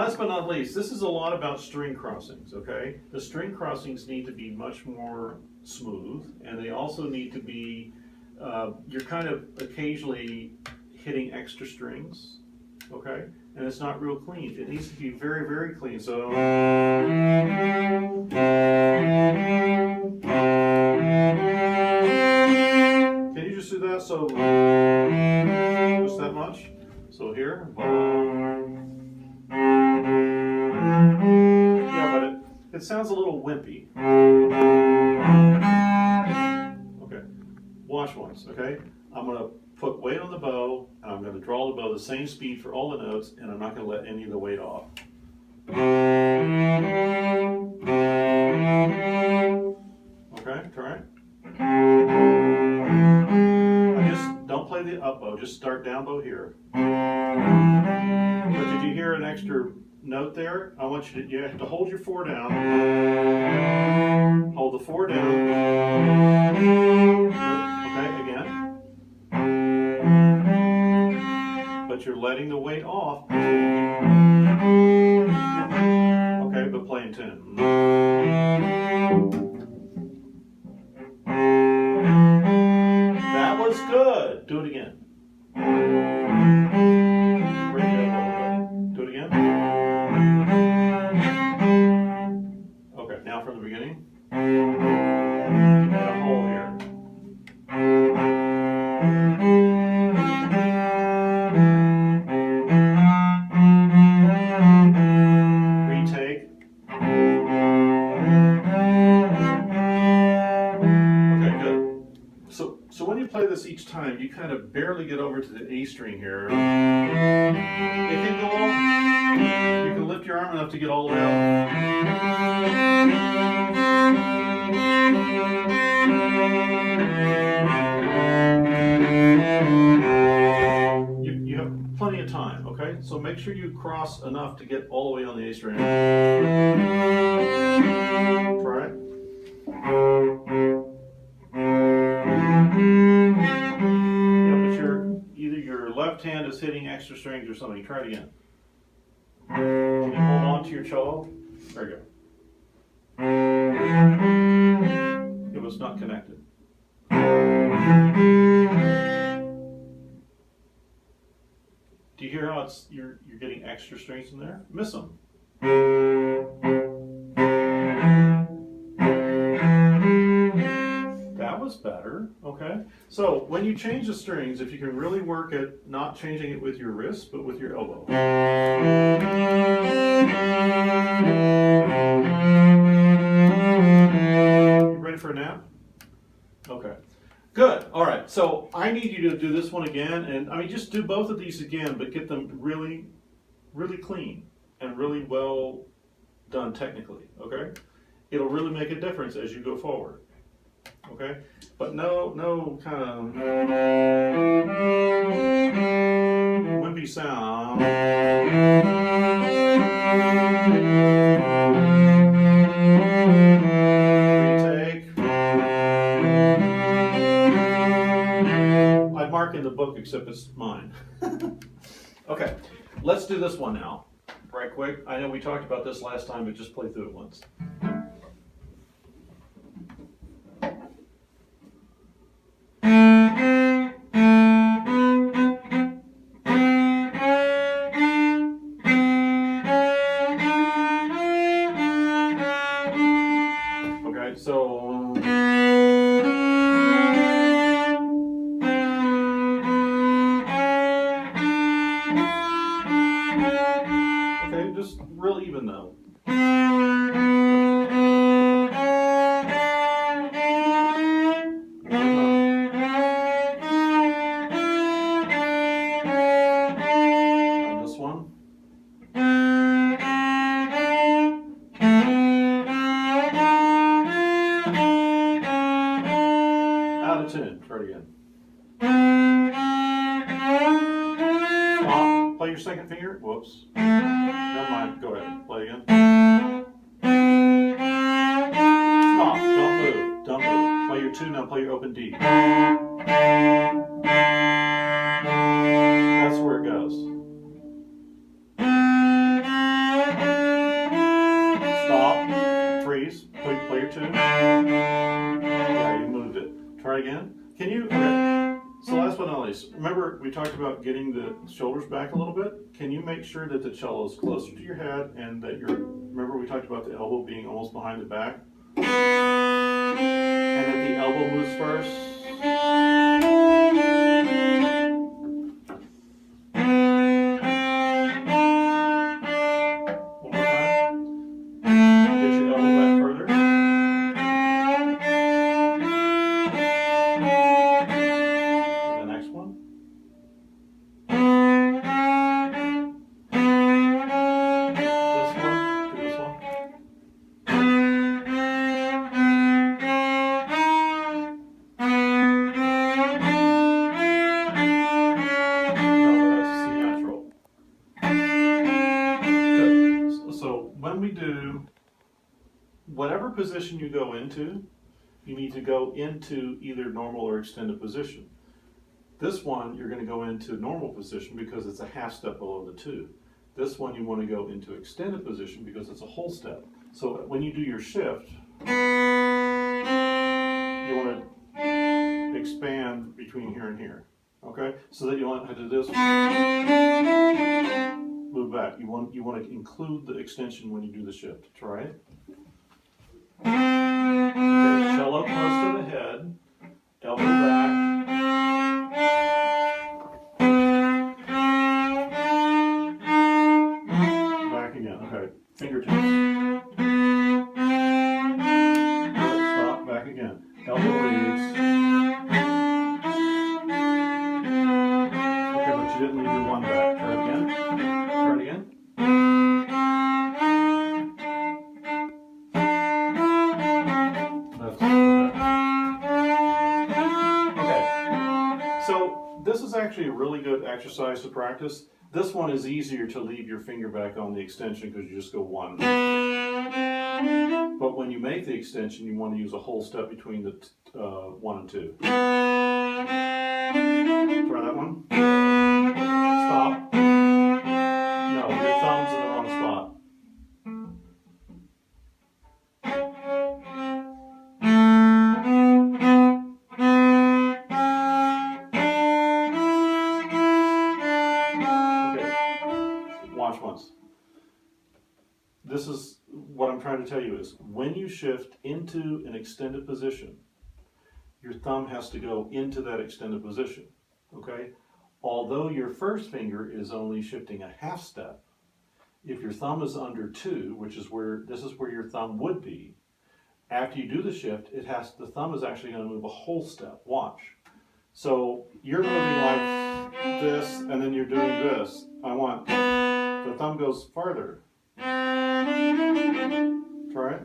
last but not least, this is a lot about string crossings, okay? The string crossings need to be much more smooth, and they also need to be, you're kind of occasionally hitting extra strings, okay? And it's not real clean. It needs to be very, very clean. So, can you just do that? So, just that much. So here, yeah, but it sounds a little wimpy. Okay, watch once, okay? I'm gonna put weight on the bow, and I'm gonna draw the bow the same speed for all the notes, and I'm not gonna let any of the weight off. Okay, try it. I just don't play the up bow, just start down bow here. But did you hear an extra note there? I want you have to hold your 4 down. Hold the 4 down. Okay, again. But you're letting the weight off. Okay, but play in tune. That was good. Do it again. Do it again. Okay, now from the beginning. Add a hole here. Retake. Okay, good. So when you play this each time, you kind of barely get over to the A string here. It can go all, you can lift your arm enough to get all the way out. You have plenty of time, okay? So make sure you cross enough to get all the way on the A string. Try it. Left hand is hitting extra strings or something. Try it again. Can you hold on to your cello? There you go. It was not connected. Do you hear how you're getting extra strings in there? Miss them. That was better. Okay. So when you change the strings, if you can really work at not changing it with your wrist, but with your elbow. You ready for a nap? Okay. Good. All right. So I need you to do this one again, and I mean just do both of these again, but get them really, really clean and really well done technically. Okay. It'll really make a difference as you go forward. Okay, but no kind of wimpy sound. Retake. I mark in the book, except it's mine. Okay, let's do this one now, right quick. I know we talked about this last time, but just play through it once. Okay, just real even though. And this one. Out of tune. Try it again. Stop. Play your second finger. Whoops. Never mind. Go ahead. Play again. Stop. Don't move. Don't move. Play your 2, now play your open D. That's where it goes. place. Remember, we talked about getting the shoulders back a little bit? Can you make sure that the cello is closer to your head and that remember we talked about the elbow being almost behind the back? And that the elbow moves first? One more time. Get your elbow back further. The next one. This one. Do this one. So when we do whatever position you go into, you need to go into either normal or extended position. This one, you're going to go into normal position because it's a half step below the 2. This one, you want to go into extended position because it's a whole step. So when you do your shift, you want to expand between here and here. Okay? So that you want to do this. Move back. You want to include the extension when you do the shift. Try it. Okay, cello close to the head, elbow back. Back again. Okay, fingertips. Good. Stop. Back again. Elbow leads. Okay, but you didn't leave your one back. Try it again. Try it again. This is actually a really good exercise to practice. This one is easier to leave your finger back on the extension because you just go 1. But when you make the extension, you want to use a whole step between the 1 and 2. Try that one. Stop. No, your thumb's in the wrong spot. Watch once. This is what I'm trying to tell you is when you shift into an extended position, your thumb has to go into that extended position. Okay? Although your first finger is only shifting a half step, if your thumb is under 2, which is where your thumb would be, after you do the shift, the thumb is actually going to move a whole step. Watch. So you're moving like this, and then you're doing this. The thumb goes farther. Try it.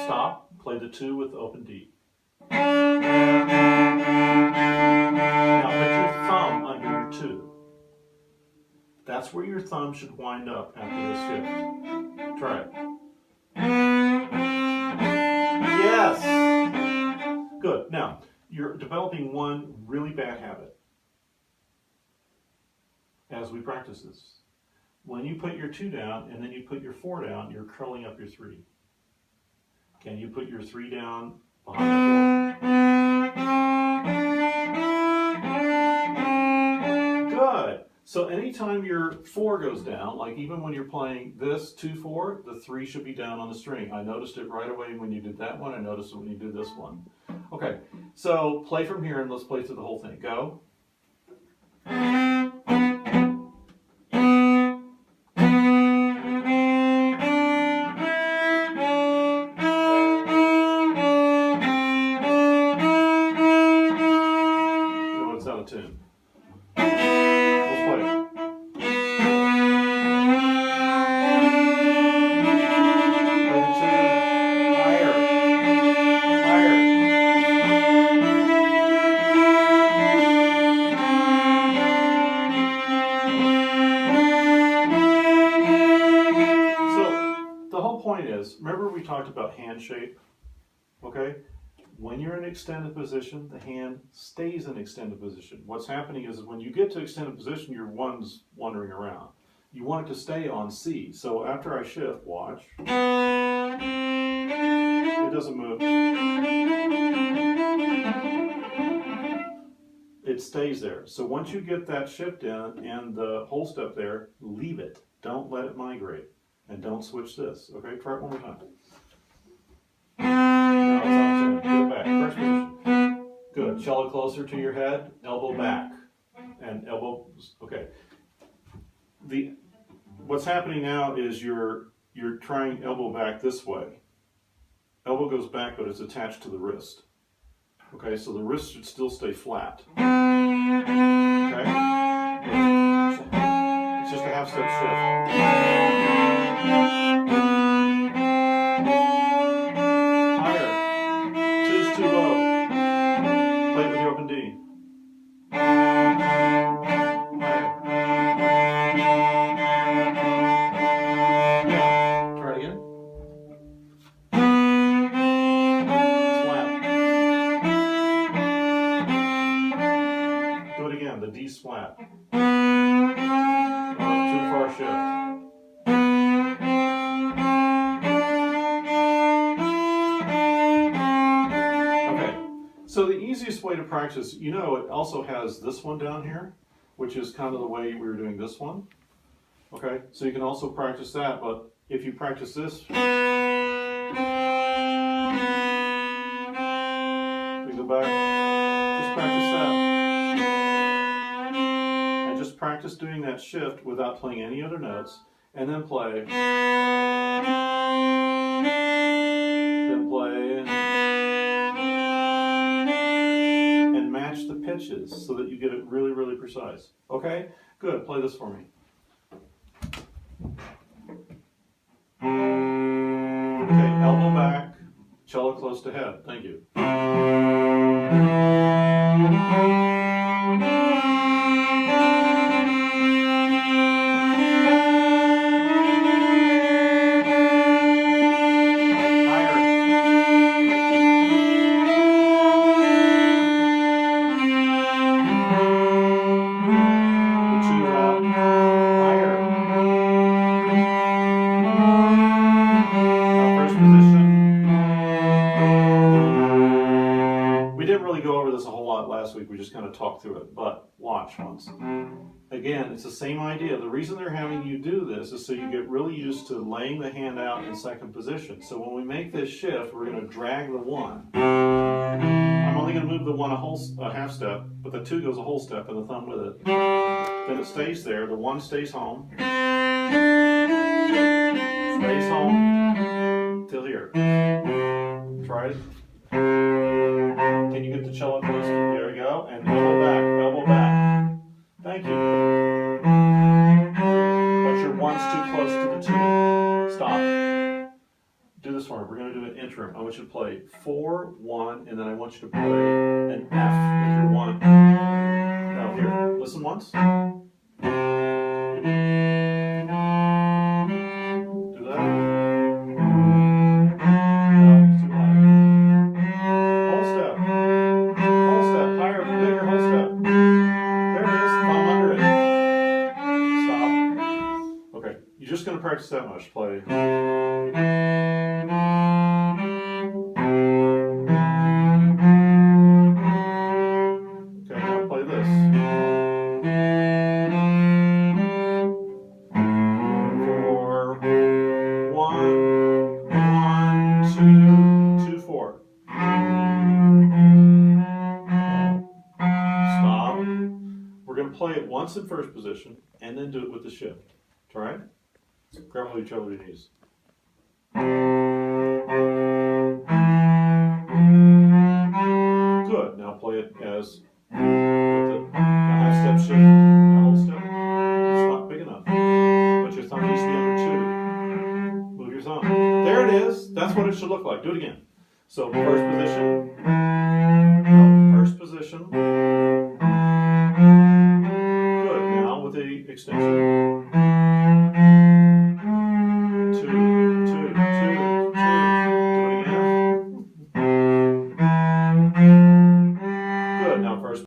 Stop. Play the 2 with the open D. Now put your thumb under your 2. That's where your thumb should wind up after this shift. Try it. Yes! Good. Now, you're developing one really bad habit as we practice this. When you put your 2 down and then you put your 4 down, you're curling up your 3. Can you put your 3 down behind the 4? Good. So anytime your 4 goes down, like even when you're playing this 2-4, the 3 should be down on the string. I noticed it right away when you did that one. I noticed it when you did this one. Okay, so play from here and let's play through the whole thing. Go. No, it's out of tune. Let's play. Remember we talked about hand shape, okay? When you're in extended position, the hand stays in extended position. What's happening is when you get to extended position, your 1's wandering around. You want it to stay on C. So after I shift, watch. It doesn't move. It stays there. So once you get that shift in and the whole step there, leave it. Don't let it migrate. And don't switch this. Okay, try it one more time. Now it's on 10. Get it back. First position. Good. Cello closer to your head, elbow back. And elbow, okay. What's happening now is you're trying elbow back this way. Elbow goes back, but it's attached to the wrist. Okay, so the wrist should still stay flat. Okay? It's just a half step shift. Higher. 2's too low. Play it with your open D. The D's flat. Too far shift. Okay, so the easiest way to practice, you know, it also has this one down here, which is kind of the way we were doing this one. Okay, so you can also practice that, but if you practice this, we go back, just practice that. Just practice doing that shift without playing any other notes, and then play, and match the pitches so that you get it really, really precise. Okay? Good. Play this for me. Okay, elbow back, cello close to head. Thank you. Last week we just kind of talked through it, but watch once. Again, it's the same idea. The reason they're having you do this is so you get really used to laying the hand out in second position. So when we make this shift, we're going to drag the one. I'm only going to move the one a half step, but the 2 goes a whole step and the thumb with it. Then it stays there. The 1 stays home. Stays home till here. Try it. Can you get the cello close? There we go. And elbow back, elbow back. Thank you. But your 1's too close to the 2. Stop. Do this for me. We're going to do an interim. I want you to play 4, 1, and then I want you to play an F with your 1. Now here, listen once. Do that. Just going to practice that much. Play. Okay, now play this. 4, 1, 1, 2, 2, 4. Stop. We're going to play it once in first position and then do it with the shift. All right? Grab hold of each other with your knees. Good. Now play it as with the half step shift, the whole step. It's not big enough. But your thumb needs to be under 2. Move your thumb. There it is. That's what it should look like. Do it again. So first position.